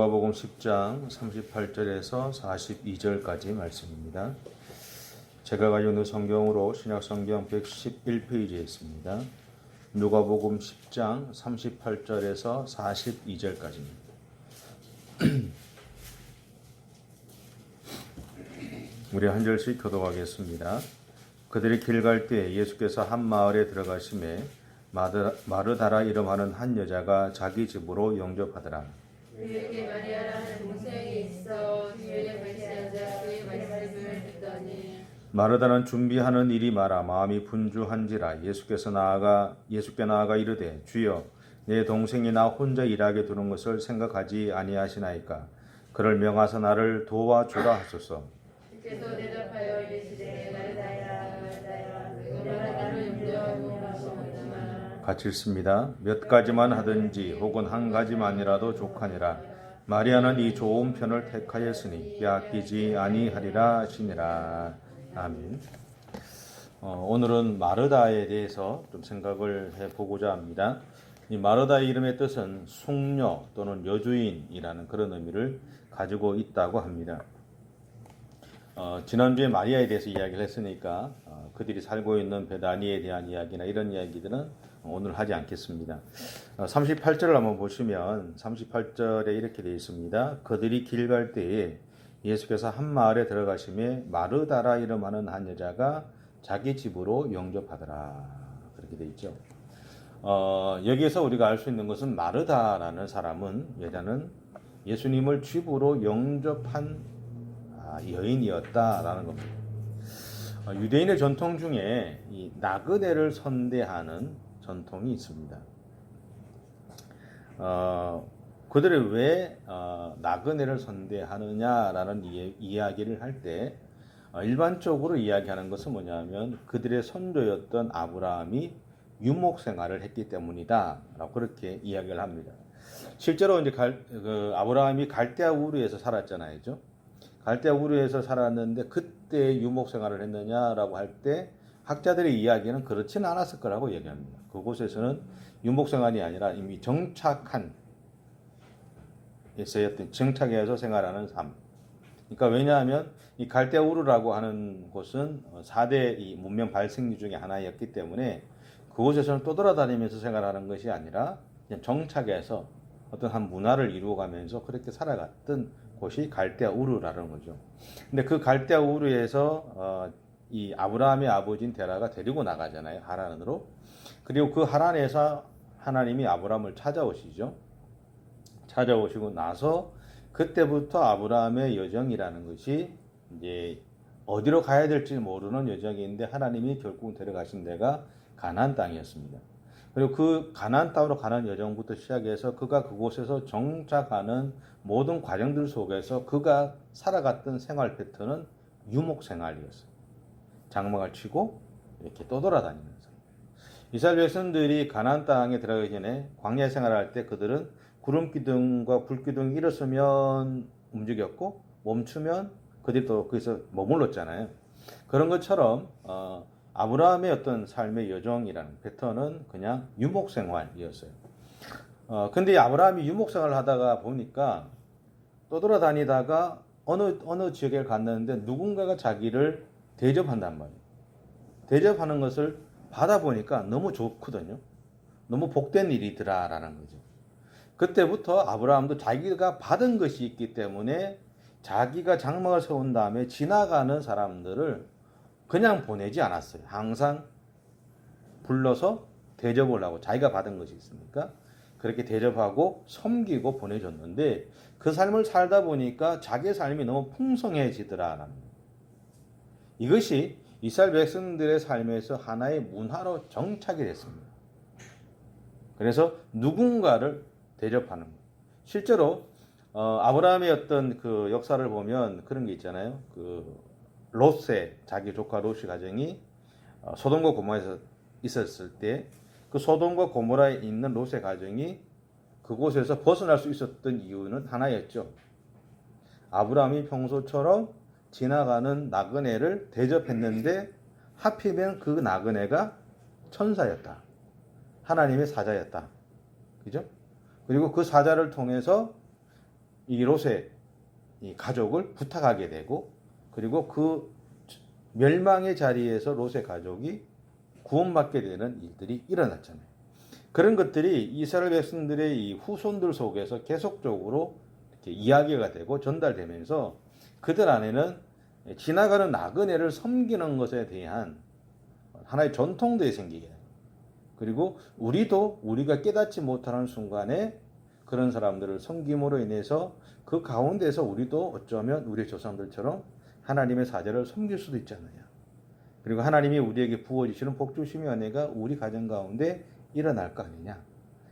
누가복음 10장 38절에서 42절까지 말씀입니다. 제가 가지고 있는 성경으로 신약성경 111페이지에 있습니다. 누가복음 10장 38절에서 42절까지입니다. 우리 한 절씩 교독하겠습니다. 그들이 길 갈 때 예수께서 한 마을에 들어가심에 마르다라 이름하는 한 여자가 자기 집으로 영접하더라. 그에게 마리아라는 동생이 있어 주의 발시하자 그의 말씀을 듣더니 마르다는 준비하는 일이 많아 마음이 분주한지라 예수께 나아가 이르되 주여 내 동생이 나 혼자 일하게 두는 것을 생각하지 아니하시나이까 그를 명하사 나를 도와주라 하소서. 주께서 대답하여 이르시되 마르다야 마르다야 너가 나를 염려하고 계시느니라. 같이 읽습니다. 몇 가지만 하든지 혹은 한 가지만이라도 족하니라. 마리아는 이 좋은 편을 택하였으니 빼앗기지 아니하리라 하시니라. 아멘. 오늘은 마르다에 대해서 좀 생각을 해보고자 합니다. 이 마르다의 이름의 뜻은 숙녀 또는 여주인이라는 그런 의미를 가지고 있다고 합니다. 지난주에 마리아에 대해서 이야기를 했으니까 그들이 살고 있는 베다니에 대한 이야기나 이런 이야기들은 오늘 하지 않겠습니다. 38절을 한번 보시면 38절에 이렇게 되어 있습니다. 그들이 길 갈 때에 예수께서 한 마을에 들어가심에 마르다라 이름하는 한 여자가 자기 집으로 영접하더라. 그렇게 되어 있죠. 여기에서 우리가 알 수 있는 것은 마르다라는 여자는 예수님을 집으로 영접한 여인이었다라는 겁니다. 유대인의 전통 중에 이 나그네를 선대하는 전통이 있습니다. 그들이 왜 나그네를 선대하느냐라는 이야기를 할 때 일반적으로 이야기하는 것은 뭐냐면 그들의 선조였던 아브라함이 유목 생활을 했기 때문이다라고 그렇게 이야기를 합니다. 실제로 이제 아브라함이 갈대아 우르에서 살았잖아요. 갈대아 우르에서 살았는데 그때 유목 생활을 했느냐라고 할 때 학자들의 이야기는 그렇지는 않았을 거라고 얘기합니다. 그곳에서는 유목 생활이 아니라 이미 정착해서 생활하는 삶. 그러니까 왜냐하면 이 갈대아 우르라고 하는 곳은 4대 이 문명 발생지 중에 하나였기 때문에 그곳에서는 떠돌아다니면서 생활하는 것이 아니라 그냥 정착해서 어떤 한 문화를 이루어가면서 그렇게 살아갔던 곳이 갈대아 우르라는 거죠. 근데 그 갈대아 우르에서 이 아브라함의 아버지인 데라가 데리고 나가잖아요. 하란으로. 그리고 그 하란에서 하나님이 아브라함을 찾아오시죠. 찾아오시고 나서 그때부터 아브라함의 여정이라는 것이 이제 어디로 가야 될지 모르는 여정인데 하나님이 결국 데려가신 데가 가나안 땅이었습니다. 그리고 그 가나안 땅으로 가는 여정부터 시작해서 그가 그곳에서 정착하는 모든 과정들 속에서 그가 살아갔던 생활 패턴은 유목 생활이었어요. 장막을 치고 이렇게 떠돌아다니면서. 이스라엘 백성들이 가나안 땅에 들어가기 전에 광야 생활할 때 그들은 구름 기둥과 불 기둥이 일어서면 움직였고 멈추면 그들이 또 거기서 머물렀잖아요. 그런 것처럼 아브라함의 어떤 삶의 여정이라는 패턴은 그냥 유목 생활이었어요. 근데 아브라함이 유목 생활을 하다가 보니까 떠돌아다니다가 어느 지역에 갔는데 누군가가 자기를 대접한단 말이에요. 대접하는 것을 받아보니까 너무 좋거든요. 너무 복된 일이더라라는 거죠. 그때부터 아브라함도 자기가 받은 것이 있기 때문에 자기가 장막을 세운 다음에 지나가는 사람들을 그냥 보내지 않았어요. 항상 불러서 대접을 하고 자기가 받은 것이 있으니까 그렇게 대접하고 섬기고 보내줬는데 그 삶을 살다 보니까 자기의 삶이 너무 풍성해지더라라는 거예요. 이것이 이스라엘 백성들의 삶에서 하나의 문화로 정착이 됐습니다. 그래서 누군가를 대접하는 거예요. 실제로 아브라함의 어떤 그 역사를 보면 그런 게 있잖아요. 롯의 자기 조카 롯의 가정이 소돔과 고모라에서 있었을 때 그 소돔과 고모라에 있는 롯의 가정이 그곳에서 벗어날 수 있었던 이유는 하나였죠. 아브라함이 평소처럼 지나가는 나그네를 대접했는데 하필이면 그 나그네가 천사였다. 하나님의 사자였다. 그죠? 그리고 그 사자를 통해서 이 롯의 이 가족을 부탁하게 되고, 그리고 그 멸망의 자리에서 롯의 가족이 구원받게 되는 일들이 일어났잖아요. 그런 것들이 이스라엘 백성들의 이 후손들 속에서 계속적으로 이렇게 이야기가 되고 전달되면서 그들 안에는 지나가는 나그네를 섬기는 것에 대한 하나의 전통들이 생기게 돼요. 그리고 우리도 우리가 깨닫지 못하는 순간에 그런 사람들을 섬김으로 인해서 그 가운데서 우리도 어쩌면 우리 조상들처럼 하나님의 사제를 섬길 수도 있잖아요. 그리고 하나님이 우리에게 부어주시는 복주심의 은혜가 우리 가정 가운데 일어날 거 아니냐.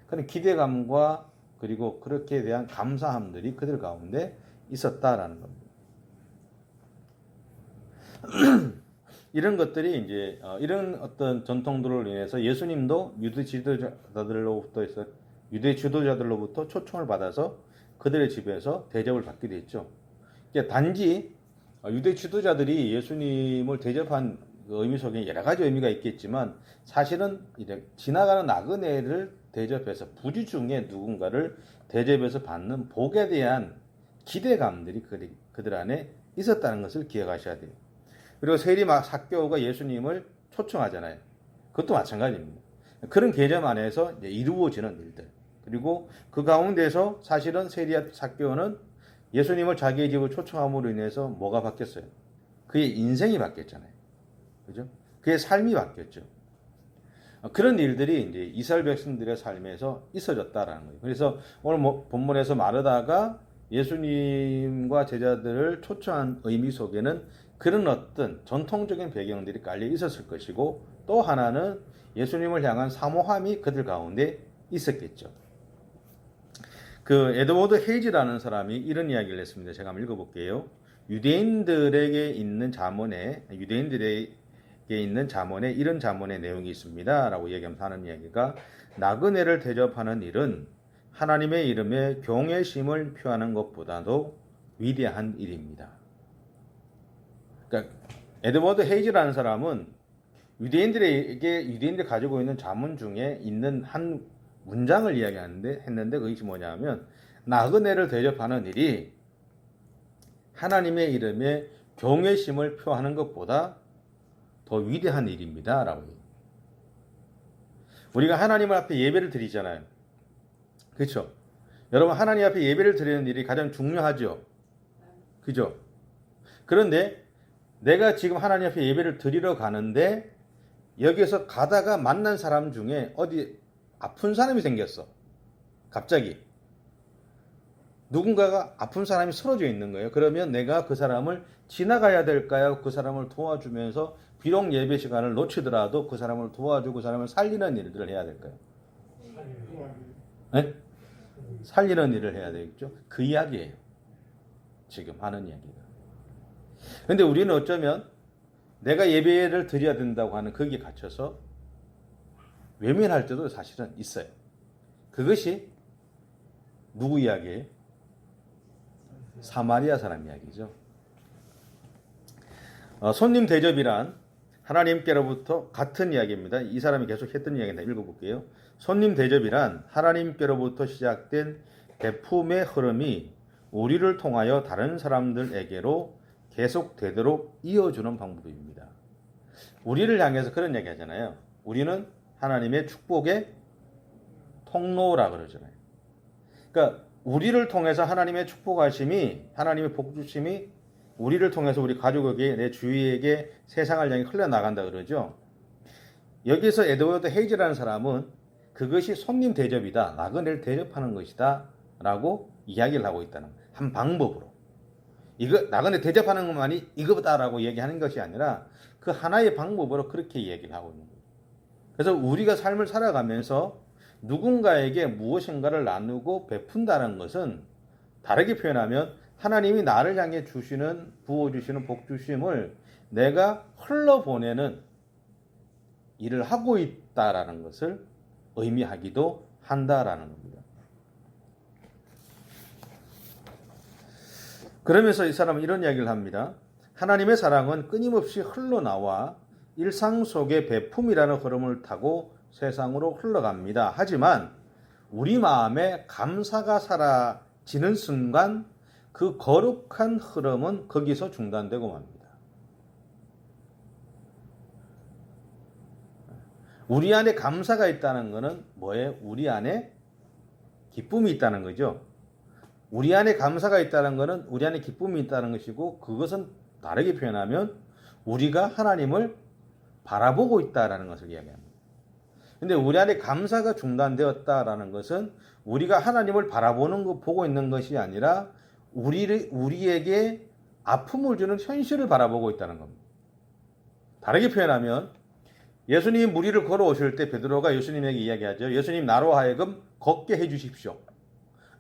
그런 기대감과 그리고 그렇게 대한 감사함들이 그들 가운데 있었다라는 겁니다. 이런 것들이 이제 이런 어떤 전통들로 인해서 예수님도 유대 지도자들로부터 초청을 받아서 그들의 집에서 대접을 받게 됐죠. 단지 유대 지도자들이 예수님을 대접한 그 의미 속에 여러 가지 의미가 있겠지만 사실은 지나가는 나그네를 대접해서 부지 중에 누군가를 대접해서 받는 복에 대한 기대감들이 그들 안에 있었다는 것을 기억하셔야 돼요. 그리고 세리 삭개오가 예수님을 초청하잖아요. 그것도 마찬가지입니다. 그런 개념 안에서 이루어지는 일들. 그리고 그 가운데서 사실은 세리 삭개오는 예수님을 자기의 집을 초청함으로 인해서 뭐가 바뀌었어요? 그의 인생이 바뀌었잖아요. 그죠? 그의 삶이 바뀌었죠. 그런 일들이 이제 이스라엘 백성들의 삶에서 있어졌다라는 거예요. 그래서 오늘 본문에서 마르다가 예수님과 제자들을 초청한 의미 속에는 그런 어떤 전통적인 배경들이 깔려 있었을 것이고, 또 하나는 예수님을 향한 사모함이 그들 가운데 있었겠죠. 그 에드워드 헤이즈라는 사람이 이런 이야기를 했습니다. 제가 한번 읽어볼게요. 유대인들에게 있는 자문에 이런 자문의 내용이 있습니다. 라고 얘기하면서 하는 이야기가, 나그네를 대접하는 일은 하나님의 이름에 경외심을 표하는 것보다도 위대한 일입니다. 그러니까 에드워드 헤이즈라는 사람은 유대인들이 가지고 있는 자문 중에 있는 한 문장을 했는데 그것이 뭐냐면, 나그네를 대접하는 일이 하나님의 이름에 경외심을 표하는 것보다 더 위대한 일입니다. 라고 해요. 우리가 하나님 앞에 예배를 드리잖아요. 그렇죠? 여러분, 하나님 앞에 예배를 드리는 일이 가장 중요하죠. 그죠? 그런데 내가 지금 하나님 앞에 예배를 드리러 가는데 여기서 가다가 만난 사람 중에 어디 아픈 사람이 생겼어. 갑자기. 누군가가 아픈 사람이 쓰러져 있는 거예요. 그러면 내가 그 사람을 지나가야 될까요? 그 사람을 도와주면서 비록 예배 시간을 놓치더라도 그 사람을 도와주고 그 사람을 살리는 일들을 해야 될까요? 네? 살리는 일을 해야 되겠죠. 그 이야기예요. 지금 하는 이야기가. 근데 우리는 어쩌면 내가 예배를 드려야 된다고 하는 거기에 갇혀서 외면할 때도 사실은 있어요. 그것이 누구 이야기예요? 사마리아 사람 이야기죠. 손님 대접이란 하나님께로부터 같은 이야기입니다. 이 사람이 계속 했던 이야기인데 읽어볼게요. 손님 대접이란 하나님께로부터 시작된 베품의 흐름이 우리를 통하여 다른 사람들에게로 계속되도록 이어주는 방법입니다. 우리를 향해서 그런 이야기 하잖아요. 우리는 하나님의 축복의 통로라 그러잖아요. 그러니까 우리를 통해서 하나님의 축복하심이, 하나님의 복주심이 우리를 통해서 우리 가족에게, 내 주위에게, 세상을 향해 흘러나간다 그러죠. 여기서 에드워드 헤이즈라는 사람은 그것이 손님 대접이다, 나그네를 대접하는 것이다 라고 이야기를 하고 있다는 한 방법으로. 이거 나그네 대접하는 것만이 이거다라고 얘기하는 것이 아니라 그 하나의 방법으로 그렇게 얘기를 하고 있는 거예요. 그래서 우리가 삶을 살아가면서 누군가에게 무엇인가를 나누고 베푼다는 것은, 다르게 표현하면 하나님이 나를 향해 부어주시는 복주심을 내가 흘러보내는 일을 하고 있다라는 것을 의미하기도 한다라는 겁니다. 그러면서 이 사람은 이런 이야기를 합니다. 하나님의 사랑은 끊임없이 흘러나와 일상 속의 베품이라는 흐름을 타고 세상으로 흘러갑니다. 하지만 우리 마음에 감사가 지는 순간 그 거룩한 흐름은 거기서 중단되고 맙니다. 우리 안에 감사가 있다는 것은 뭐예요? 우리 안에 기쁨이 있다는 거죠. 우리 안에 감사가 있다는 것은 우리 안에 기쁨이 있다는 것이고, 그것은 다르게 표현하면 우리가 하나님을 바라보고 있다라는 것을 이야기합니다. 근데 우리 안에 감사가 중단되었다라는 것은 우리가 하나님을 바라보는 것, 보고 있는 것이 아니라 우리에게 아픔을 주는 현실을 바라보고 있다는 겁니다. 다르게 표현하면 예수님이 무리를 걸어오실 때 베드로가 예수님에게 이야기하죠. 예수님, 나로 하여금 걷게 해주십시오.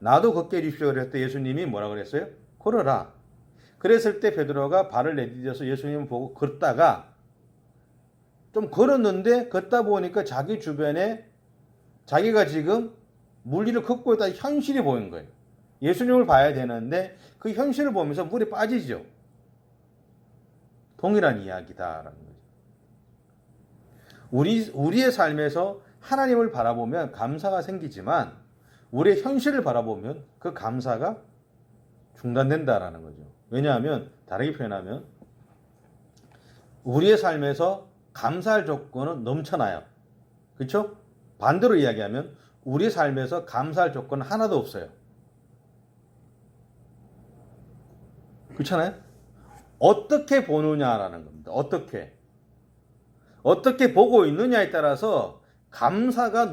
나도 걷게 해주십시오. 그랬을 때 예수님이 뭐라 그랬어요? 걸어라. 그랬을 때 베드로가 발을 내디뎌서 예수님을 보고 걷다가 좀 걸었는데, 걷다 보니까 자기 주변에 자기가 지금 물리를 걷고 있다 현실이 보인 거예요. 예수님을 봐야 되는데 그 현실을 보면서 물에 빠지죠. 동일한 이야기다라는 거죠. 우리의 삶에서 하나님을 바라보면 감사가 생기지만 우리의 현실을 바라보면 그 감사가 중단된다라는 거죠. 왜냐하면 다르게 표현하면 우리의 삶에서 감사할 조건은 넘쳐나요. 그렇죠? 반대로 이야기하면 우리 삶에서 감사할 조건은 하나도 없어요. 그렇잖아요? 어떻게 보느냐라는 겁니다. 어떻게 보고 있느냐에 따라서 감사할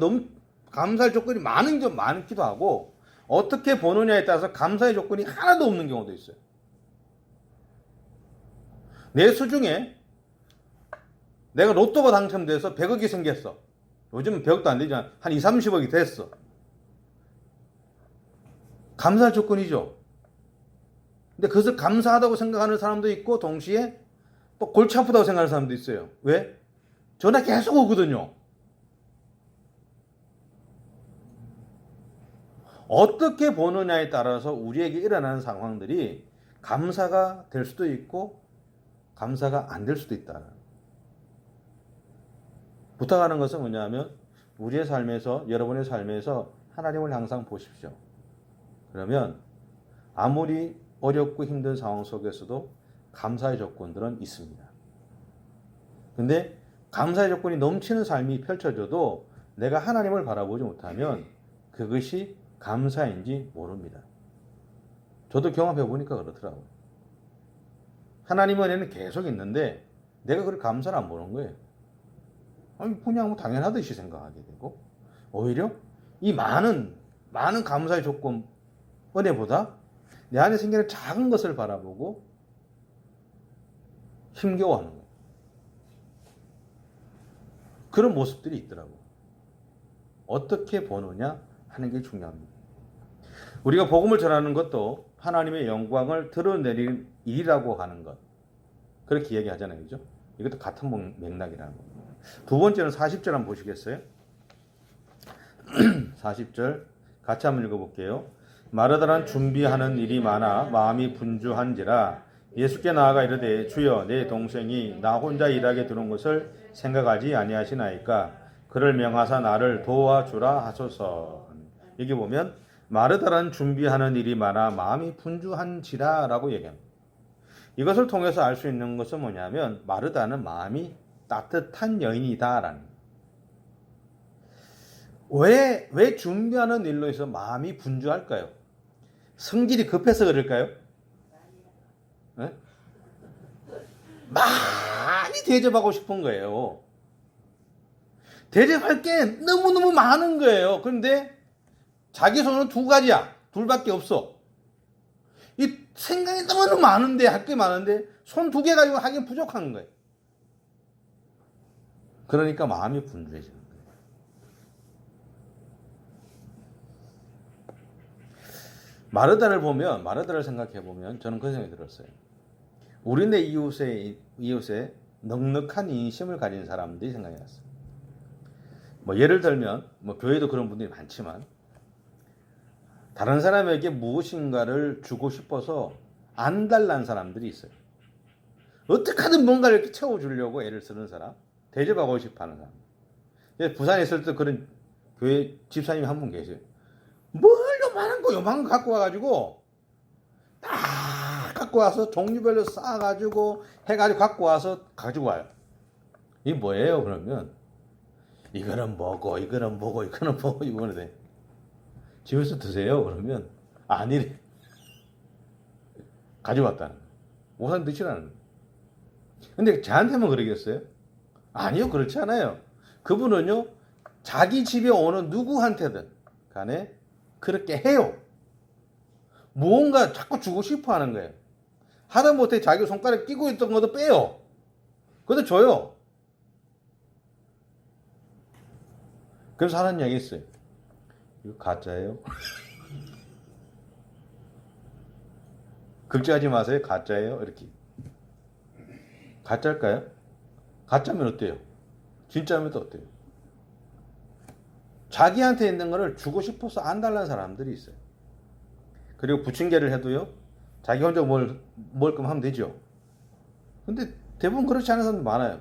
조건이 많기도 하고, 어떻게 보느냐에 따라서 감사의 조건이 하나도 없는 경우도 있어요. 내 수중에 내가 로또가 당첨돼서 100억이 생겼어. 요즘은 100억도 안 되지만 한 2, 30억이 됐어. 감사할 조건이죠. 근데 그것을 감사하다고 생각하는 사람도 있고, 동시에 또 골치 아프다고 생각하는 사람도 있어요. 왜? 전화 계속 오거든요. 어떻게 보느냐에 따라서 우리에게 일어나는 상황들이 감사가 될 수도 있고 감사가 안 될 수도 있다. 부탁하는 것은 뭐냐면 우리의 삶에서, 여러분의 삶에서 하나님을 항상 보십시오. 그러면 아무리 어렵고 힘든 상황 속에서도 감사의 조건들은 있습니다. 근데 감사의 조건이 넘치는 삶이 펼쳐져도 내가 하나님을 바라보지 못하면 그것이 감사인지 모릅니다. 저도 경험해 보니까 그렇더라고요. 하나님 은혜는 계속 있는데 내가 그걸 감사를 안 보는 거예요. 아니, 그냥 뭐 당연하듯이 생각하게 되고, 오히려 이 많은 감사의 조건 은혜보다 내 안에 생기는 작은 것을 바라보고 힘겨워하는 거예요. 그런 모습들이 있더라고요. 어떻게 보느냐 하는 게 중요합니다. 우리가 복음을 전하는 것도 하나님의 영광을 드러내는 일이라고 하는 것, 그렇게 이야기하잖아요. 그죠? 이것도 같은 맥락이라는 겁니다. 두 번째는 40절 한번 보시겠어요? 40절 같이 한번 읽어볼게요. 마르다란 준비하는 일이 많아 마음이 분주한지라 예수께 나아가 이르되, 주여, 내 동생이 나 혼자 일하게 두는 것을 생각하지 아니하시나이까? 그를 명하사 나를 도와주라 하소서. 여기 보면 마르다란 준비하는 일이 많아 마음이 분주한지라 라고 얘기합니다. 이것을 통해서 알 수 있는 것은 뭐냐면 마르다는 마음이 따뜻한 여인이다라는 거예요. 왜 준비하는 일로 해서 마음이 분주할까요? 성질이 급해서 그럴까요? 네? 많이 대접하고 싶은 거예요. 대접할 게 너무너무 많은 거예요. 그런데 자기 손은 두 가지야. 둘밖에 없어. 이 생각이 너무 많은데, 할 게 많은데 손 두 개 가지고 하긴 부족한 거예요. 그러니까 마음이 분주해지는 거예요. 마르다를 생각해 보면 저는 그런 생각이 들었어요. 우리네 이웃에 넉넉한 인심을 가진 사람들이 생각이 났어요. 뭐 예를 들면 교회도 그런 분들이 많지만 다른 사람에게 무엇인가를 주고 싶어서 안 달란 사람들이 있어요. 어떻게 하든 뭔가를 이렇게 채워주려고 애를 쓰는 사람, 대접하고 싶어 하는 사람. 부산에 있을 때 그런 교회 집사님이 한 분 계세요. 뭘 요만한 거 요만한 거 갖고 와가지고 다 갖고 와서 종류별로 쌓아가지고 해가지고 갖고 와서 가지고 와요. 이게 뭐예요? 그러면 이거는 뭐고 이거는 뭐고 이거는 뭐고 이거는 돼. 집에서 드세요. 그러면 아니래. 가져왔다는 거예요. 우선 드시라는 거예요. 근데 저한테만 그러겠어요? 아니요, 그렇지 않아요. 그분은요, 자기 집에 오는 누구한테든 간에 그렇게 해요. 무언가 자꾸 주고 싶어 하는 거예요. 하다못해 자기 손가락에 끼고 있던 것도 빼요. 그것도 줘요. 그래서 하는 얘기 있어요. 이거 가짜예요? 걱정하지 마세요. 가짜예요? 이렇게. 가짜일까요? 가짜면 어때요? 진짜면 또 어때요? 자기한테 있는 거를 주고 싶어서 안 달라는 사람들이 있어요. 그리고 부침개를 해도요, 자기 혼자 먹을 거면 하면 되죠. 근데 대부분 그렇지 않은 사람들 많아요.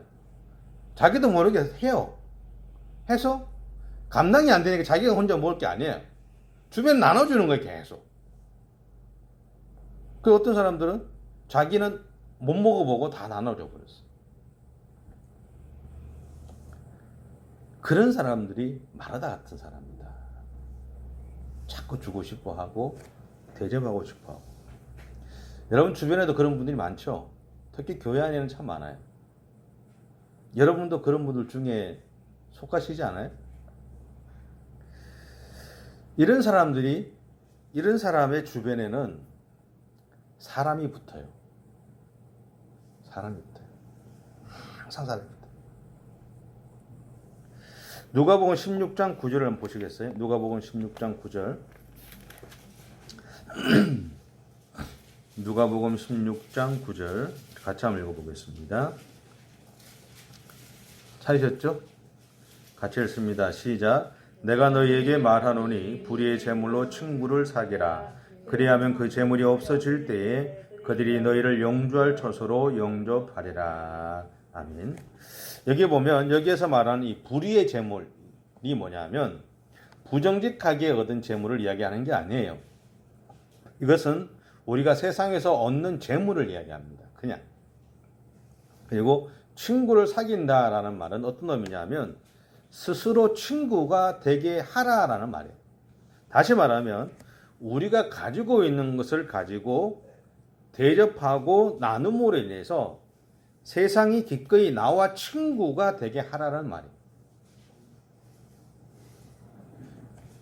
자기도 모르게 해요. 해서 감당이 안 되니까 자기가 혼자 먹을 게 아니에요. 주변에 나눠주는 거예요, 계속. 그 어떤 사람들은 자기는 못 먹어보고 다 나눠줘 버렸어. 그런 사람들이 마르다 같은 사람입니다. 자꾸 주고 싶어 하고 대접하고 싶어 하고. 여러분 주변에도 그런 분들이 많죠. 특히 교회 안에는 참 많아요. 여러분도 그런 분들 중에 속하시지 않아요? 이런 사람들이, 이런 사람의 주변에는 사람이 붙어요. 사람이 붙어요. 항상 사람이 붙어요. 누가복음 16장 9절을 한번 보시겠어요? 누가복음 16장 9절. 누가복음 16장 9절 같이 한번 읽어보겠습니다. 찾으셨죠? 같이 읽습니다. 시작. 내가 너희에게 말하노니 불의의 제물로 친구를 사귀라. 그리하면 그 제물이 없어질 때에 그들이 너희를 영주할 처소로 영접하리라. 아멘. 여기 보면 여기에서 말하는 이 불의의 제물이 뭐냐면 부정직하게 얻은 제물을 이야기하는 게 아니에요. 이것은 우리가 세상에서 얻는 재물을 이야기합니다. 그냥. 그리고 친구를 사귄다라는 말은 어떤 의미냐면 스스로 친구가 되게 하라라는 말이에요. 다시 말하면 우리가 가지고 있는 것을 가지고 대접하고 나눔으로 인해서 세상이 기꺼이 나와 친구가 되게 하라는 말이에요.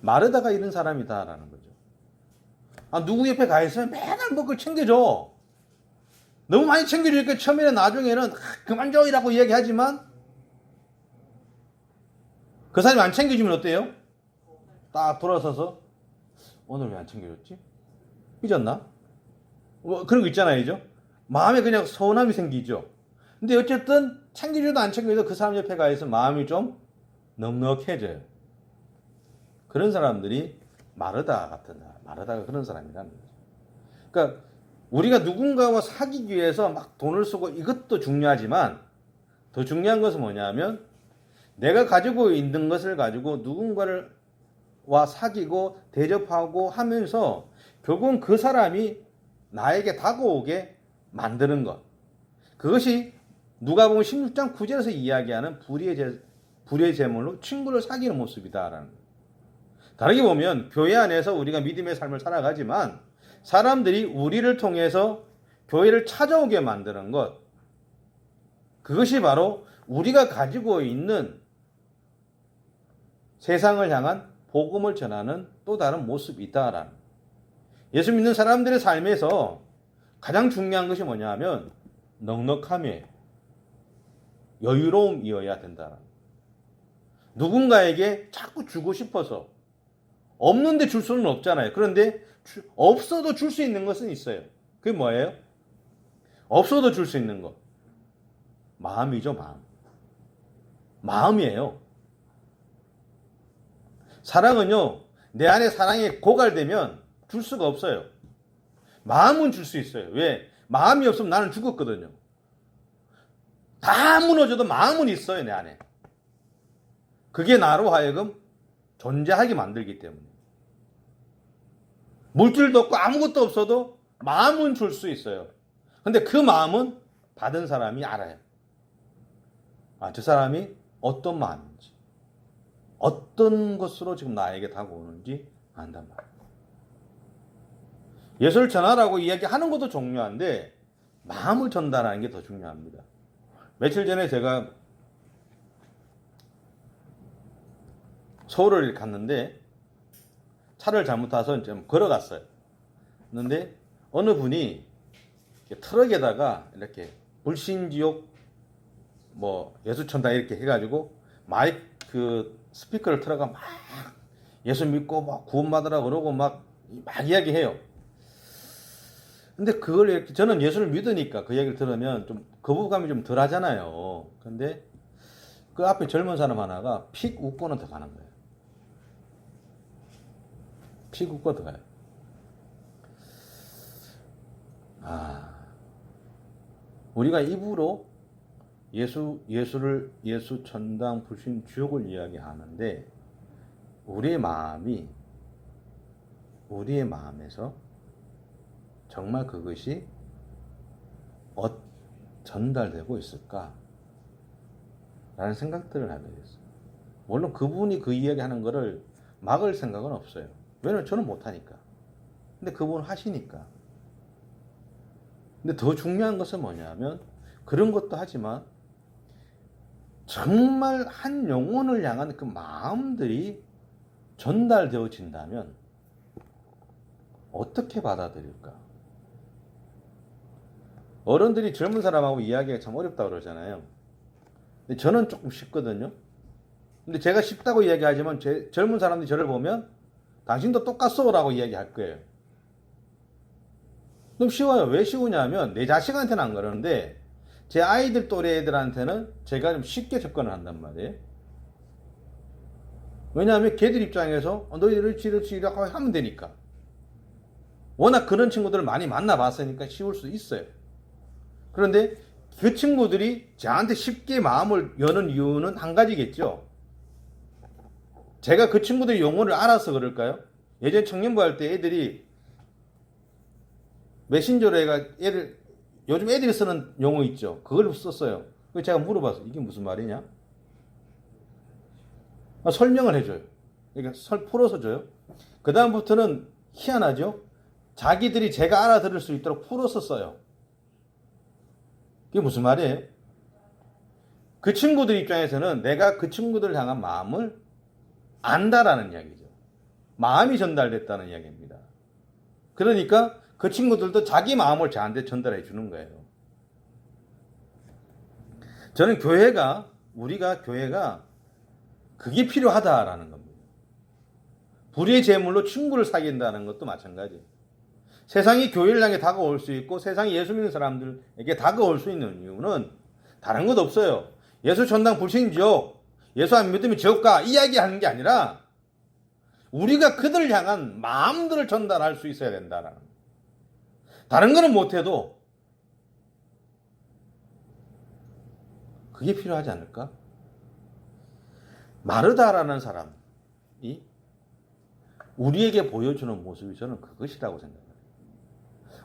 마르다가 이런 사람이다라는 거죠. 아, 누구 옆에 가 있으면 맨날 먹을 챙겨줘. 너무 많이 챙겨주니까 처음에는 나중에는 그만 줘이라고 이야기하지만 그 사람이 안 챙겨주면 어때요? 딱 돌아서서 오늘 왜 안 챙겨줬지? 삐졌나? 뭐 그런 거 있잖아요. 그죠? 마음에 그냥 서운함이 생기죠. 근데 어쨌든 챙겨줘도 안 챙겨줘도 그 사람 옆에 가 있으면 마음이 좀 넉넉해져요. 그런 사람들이 마르다 같은 사람, 마르다가 그런 사람이라는 거죠. 그러니까 우리가 누군가와 사귀기 위해서 막 돈을 쓰고 이것도 중요하지만 더 중요한 것은 뭐냐면 내가 가지고 있는 것을 가지고 누군가를 와 사귀고 대접하고 하면서 결국은 그 사람이 나에게 다가오게 만드는 것. 그것이 누가복음 16장 9절에서 이야기하는 불의의 제물로 친구를 사귀는 모습이다라는 거예요. 다르게 보면 교회 안에서 우리가 믿음의 삶을 살아가지만 사람들이 우리를 통해서 교회를 찾아오게 만드는 것. 그것이 바로 우리가 가지고 있는 세상을 향한 복음을 전하는 또 다른 모습이다라는. 예수 믿는 사람들의 삶에서 가장 중요한 것이 뭐냐면 넉넉함이에요. 여유로움이어야 된다. 누군가에게 자꾸 주고 싶어서 없는데 줄 수는 없잖아요. 그런데 없어도 줄 수 있는 것은 있어요. 그게 뭐예요? 없어도 줄 수 있는 것. 마음이죠, 마음. 마음이에요. 사랑은요, 내 안에 사랑이 고갈되면 줄 수가 없어요. 마음은 줄 수 있어요. 왜? 마음이 없으면 나는 죽었거든요. 다 무너져도 마음은 있어요, 내 안에. 그게 나로 하여금 존재하게 만들기 때문에. 물질도 없고 아무것도 없어도 마음은 줄 수 있어요. 근데 그 마음은 받은 사람이 알아요. 저 사람이 어떤 마음인지, 어떤 것으로 지금 나에게 다가오는지 안단 말이에요. 예수를 전하라고 이야기하는 것도 중요한데 마음을 전달하는 게 더 중요합니다. 며칠 전에 제가 서울을 이렇게 갔는데 차를 잘못 타서 좀 걸어갔어요. 그런데 어느 분이 트럭에다가 이렇게 불신지옥 예수천당 이렇게 해가지고 마이크 스피커를 틀어가 막 예수 믿고 막 구원받으라 그러고 막 이야기해요. 근데 그걸 이렇게 저는 예수를 믿으니까 그 얘기를 들으면 좀 거부감이 좀 덜 하잖아요. 근데 그 앞에 젊은 사람 하나가 픽 웃고는 더 가는 거예요. 픽 웃고 더 가요. 우리가 입으로 예수 천당 불신 지옥을 이야기하는데 우리의 마음에서 정말 그것이 전달되고 있을까? 라는 생각들을 하게 됐어요. 물론 그분이 그 이야기하는 거를 막을 생각은 없어요. 왜냐면 저는 못하니까. 근데 그분은 하시니까. 근데 더 중요한 것은 뭐냐면 그런 것도 하지만 정말 한 영혼을 향한 그 마음들이 전달되어진다면 어떻게 받아들일까? 어른들이 젊은 사람하고 이야기가 참 어렵다고 그러잖아요. 근데 저는 조금 쉽거든요. 근데 제가 쉽다고 이야기하지만 젊은 사람들이 저를 보면 당신도 똑같소 라고 이야기할 거예요. 너무 쉬워요. 왜 쉬우냐면 내 자식한테는 안 그러는데 제 아이들 또래 애들한테는 제가 좀 쉽게 접근을 한단 말이에요. 왜냐하면 걔들 입장에서 너희들 이렇게 하면 되니까. 워낙 그런 친구들을 많이 만나봤으니까 쉬울 수 있어요. 그런데 그 친구들이 저한테 쉽게 마음을 여는 이유는 한 가지겠죠. 제가 그 친구들의 용어를 알아서 그럴까요? 예전 청년부 할 때 애들이 메신저로 요즘 애들이 쓰는 용어 있죠. 그걸 썼어요. 그래서 제가 물어봤어요. 이게 무슨 말이냐? 설명을 해줘요. 그러니까 풀어서 줘요. 그 다음부터는 희한하죠. 자기들이 제가 알아들을 수 있도록 풀어서 써요. 그게 무슨 말이에요? 그 친구들 입장에서는 내가 그 친구들을 향한 마음을 안다라는 이야기죠. 마음이 전달됐다는 이야기입니다. 그러니까 그 친구들도 자기 마음을 저한테 전달해 주는 거예요. 저는 우리가 교회가 그게 필요하다라는 겁니다. 불의의 제물로 친구를 사귄다는 것도 마찬가지예요. 세상이 교회를 향해 다가올 수 있고 세상이 예수 믿는 사람들에게 다가올 수 있는 이유는 다른 것 없어요. 예수 천당 불신 지옥, 예수 안 믿으면 지옥 가 이야기하는 게 아니라 우리가 그들을 향한 마음들을 전달할 수 있어야 된다라는 거예요. 다른 거는 못해도 그게 필요하지 않을까? 마르다라는 사람이 우리에게 보여주는 모습이 저는 그것이라고 생각해요.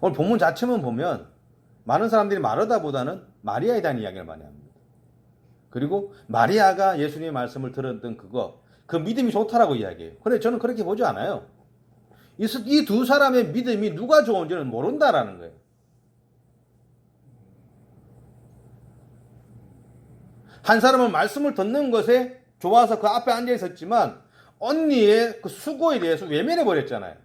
오늘 본문 자체만 보면 많은 사람들이 마르다보다는 마리아에 대한 이야기를 많이 합니다. 그리고 마리아가 예수님의 말씀을 들었던 그 믿음이 좋다라고 이야기해요. 그런데 저는 그렇게 보지 않아요. 이 두 사람의 믿음이 누가 좋은지는 모른다라는 거예요. 한 사람은 말씀을 듣는 것에 좋아서 그 앞에 앉아 있었지만 언니의 그 수고에 대해서 외면해 버렸잖아요.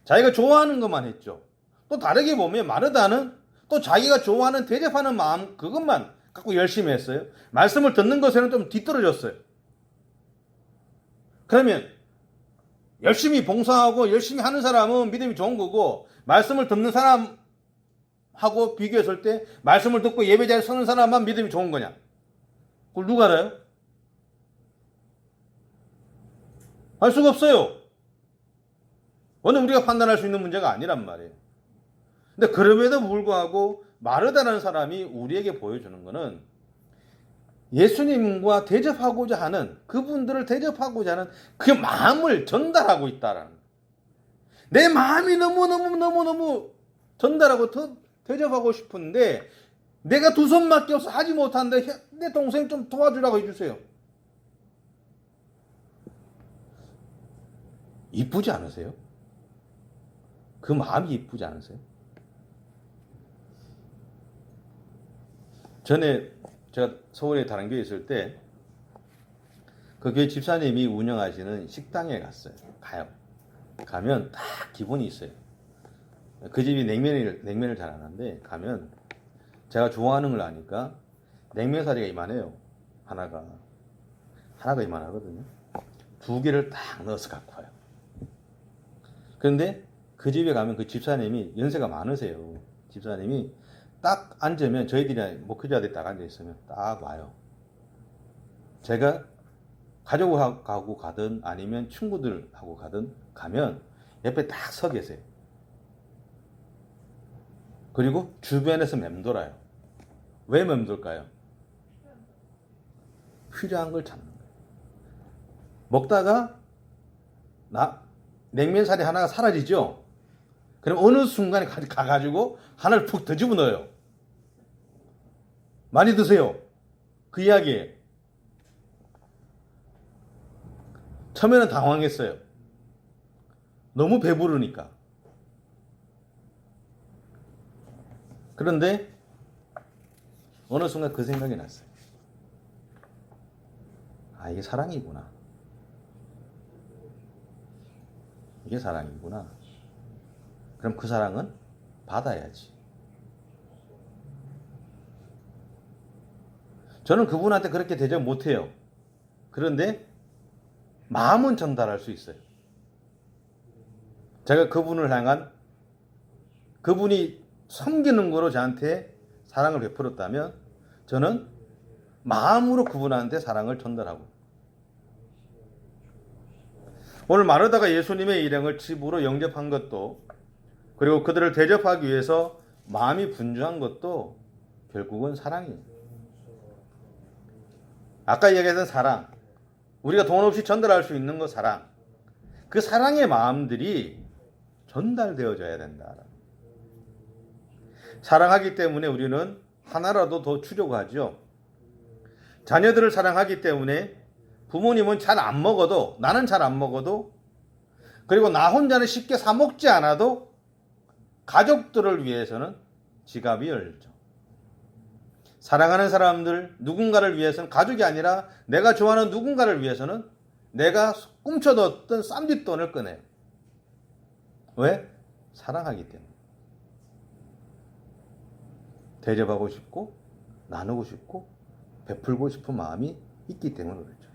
자기가 좋아하는 것만 했죠. 또 다르게 보면 마르다는 또 자기가 좋아하는 대접하는 마음 그것만 갖고 열심히 했어요. 말씀을 듣는 것에는 좀 뒤떨어졌어요. 그러면 열심히 봉사하고 열심히 하는 사람은 믿음이 좋은 거고 말씀을 듣는 사람하고 비교했을 때 말씀을 듣고 예배 자리에 서는 사람만 믿음이 좋은 거냐? 그걸 누가 알아요? 알 수가 없어요. 오늘 우리가 판단할 수 있는 문제가 아니란 말이에요. 근데 그럼에도 불구하고 마르다라는 사람이 우리에게 보여주는 것은 예수님과 대접하고자 하는 그분들을 대접하고자 하는 그 마음을 전달하고 있다라는 거예요. 내 마음이 너무너무 전달하고 대접하고 싶은데 내가 두 손밖에 없어 하지 못하는데 내 동생 좀 도와주라고 해주세요. 이쁘지 않으세요? 그 마음이 이쁘지 않으세요? 전에 제가 서울에 다른 교회 있을 때 그 교회 집사님이 운영하시는 식당에 가요. 가면 딱 기본이 있어요. 그 집이 냉면을 잘 하는데 가면 제가 좋아하는 걸 아니까 냉면 사리가 이만해요. 하나가 이만하거든요. 두 개를 딱 넣어서 갖고 와요. 그런데 그 집에 가면 그 집사님이 연세가 많으세요. 집사님이 딱 앉으면 저희들이 목회자들이 딱 앉아있으면 딱 와요. 제가 가족하고 가든 아니면 친구들하고 가면 옆에 딱 서 계세요. 그리고 주변에서 맴돌아요. 왜 맴돌까요? 필요한 걸 찾는 거예요. 먹다가 냉면사리 하나가 사라지죠? 그럼 어느 순간에 가가지고 하나를 푹 더 집어넣어요. 많이 드세요. 그 이야기예요. 처음에는 당황했어요. 너무 배부르니까. 그런데 어느 순간 그 생각이 났어요. 아, 이게 사랑이구나. 이게 사랑이구나. 그럼 그 사랑은 받아야지. 저는 그분한테 그렇게 대접 못해요. 그런데 마음은 전달할 수 있어요. 제가 그분을 향한 그분이 섬기는 거로 저한테 사랑을 베풀었다면 저는 마음으로 그분한테 사랑을 전달하고, 오늘 마르다가 예수님의 일행을 집으로 영접한 것도, 그리고 그들을 대접하기 위해서 마음이 분주한 것도 결국은 사랑이에요. 아까 이야기했던 사랑, 우리가 돈 없이 전달할 수 있는 거 사랑, 그 사랑의 마음들이 전달되어져야 된다. 사랑하기 때문에 우리는 하나라도 더 주려고 하죠. 자녀들을 사랑하기 때문에 부모님은 잘 안 먹어도, 나는 잘 안 먹어도, 그리고 나 혼자는 쉽게 사 먹지 않아도 가족들을 위해서는 지갑이 열죠. 사랑하는 사람들, 누군가를 위해서는, 가족이 아니라 내가 좋아하는 누군가를 위해서는 내가 꿈쳐뒀던 쌈짓돈을 꺼내요. 왜? 사랑하기 때문에. 대접하고 싶고 나누고 싶고 베풀고 싶은 마음이 있기 때문에 그렇죠.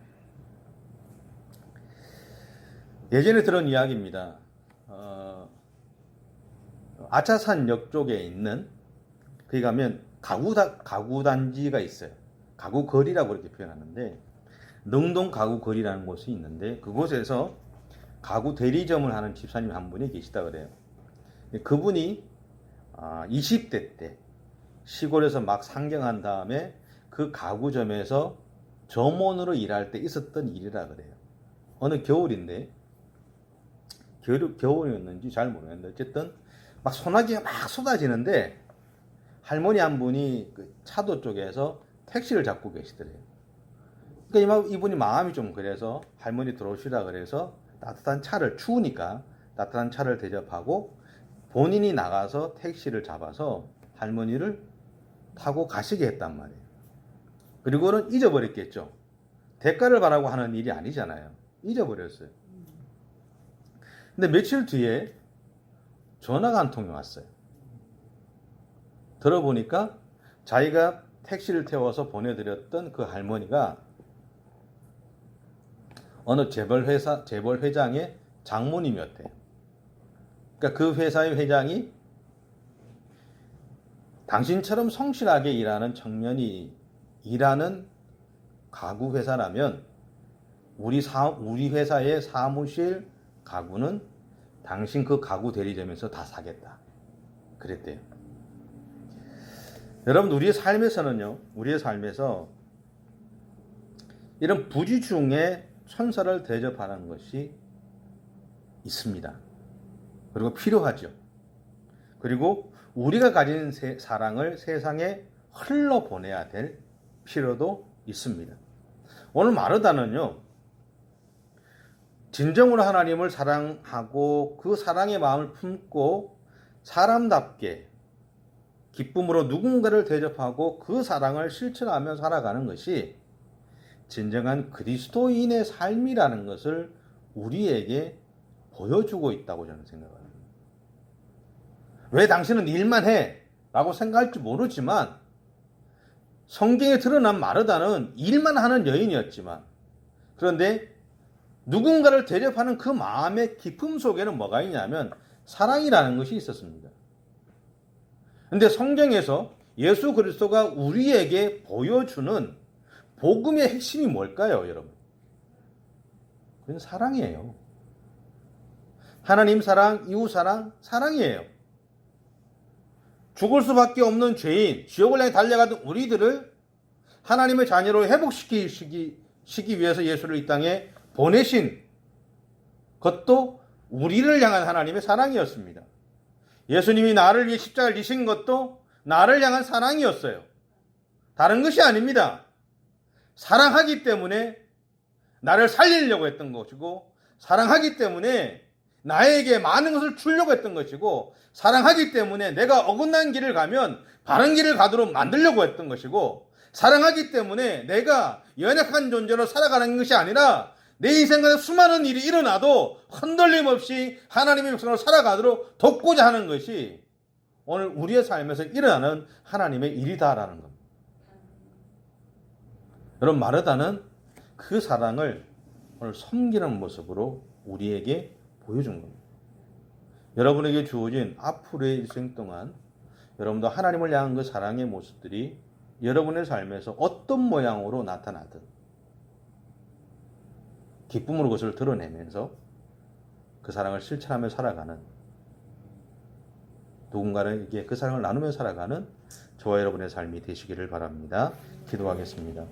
예전에 들은 이야기입니다. 아차산역 쪽에 있는, 거기 가면 가구 단지가 있어요. 가구 거리라고 그렇게 표현하는데, 능동 가구 거리라는 곳이 있는데 그곳에서 가구 대리점을 하는 집사님 한 분이 계시다 그래요. 그분이 20대 때 시골에서 막 상경한 다음에 그 가구점에서 점원으로 일할 때 있었던 일이라 그래요. 어느 겨울인데, 겨울이었는지 잘 모르겠는데 어쨌든 막 소나기가 막 쏟아지는데 할머니 한 분이 그 차도 쪽에서 택시를 잡고 계시더래요. 그러니까 이분이 마음이 좀 그래서 할머니 들어오시라 그래서 따뜻한 차를, 추우니까 따뜻한 차를 대접하고 본인이 나가서 택시를 잡아서 할머니를 타고 가시게 했단 말이에요. 그리고는 잊어버렸겠죠. 대가를 바라고 하는 일이 아니잖아요. 잊어버렸어요. 근데 며칠 뒤에 전화가 한 통이 왔어요. 들어보니까 자기가 택시를 태워서 보내드렸던 그 할머니가 어느 재벌 회장의 장모님이었대요. 그러니까 그 회사의 회장이 당신처럼 성실하게 일하는 청년이 일하는 가구 회사라면 우리 회사의 사무실 가구는 당신 그 가구 대리점에서 다 사겠다. 그랬대요. 여러분, 우리의 삶에서 이런 부지 중에 천사를 대접하는 것이 있습니다. 그리고 필요하죠. 그리고 우리가 가진 사랑을 세상에 흘러보내야 될 필요도 있습니다. 오늘 마르다는요, 진정으로 하나님을 사랑하고 그 사랑의 마음을 품고 사람답게 기쁨으로 누군가를 대접하고 그 사랑을 실천하며 살아가는 것이 진정한 그리스도인의 삶이라는 것을 우리에게 보여주고 있다고 저는 생각합니다. 왜 당신은 일만 해? 라고 생각할지 모르지만 성경에 드러난 마르다는 일만 하는 여인이었지만 그런데 누군가를 대접하는 그 마음의 깊음 속에는 뭐가 있냐면 사랑이라는 것이 있었습니다. 그런데 성경에서 예수 그리스도가 우리에게 보여주는 복음의 핵심이 뭘까요, 여러분? 그건 사랑이에요. 하나님 사랑, 이웃 사랑, 사랑이에요. 죽을 수밖에 없는 죄인, 지옥을 향해 달려가던 우리들을 하나님의 자녀로 회복시키기 위해서 예수를 이 땅에 보내신 것도 우리를 향한 하나님의 사랑이었습니다. 예수님이 나를 위해 십자가를 지신 것도 나를 향한 사랑이었어요. 다른 것이 아닙니다. 사랑하기 때문에 나를 살리려고 했던 것이고, 사랑하기 때문에 나에게 많은 것을 주려고 했던 것이고, 사랑하기 때문에 내가 어긋난 길을 가면 바른 길을 가도록 만들려고 했던 것이고, 사랑하기 때문에 내가 연약한 존재로 살아가는 것이 아니라 내 인생 가운데 수많은 일이 일어나도 흔들림 없이 하나님의 백성으로 살아가도록 돕고자 하는 것이 오늘 우리의 삶에서 일어나는 하나님의 일이다라는 겁니다. 여러분, 마르다는 그 사랑을 오늘 섬기는 모습으로 우리에게 보여준 겁니다. 여러분에게 주어진 앞으로의 일생 동안 여러분도 하나님을 향한 그 사랑의 모습들이 여러분의 삶에서 어떤 모양으로 나타나든 기쁨으로 그것을 드러내면서 그 사랑을 실천하며 살아가는, 누군가에게 그 사랑을 나누며 살아가는 저와 여러분의 삶이 되시기를 바랍니다. 기도하겠습니다.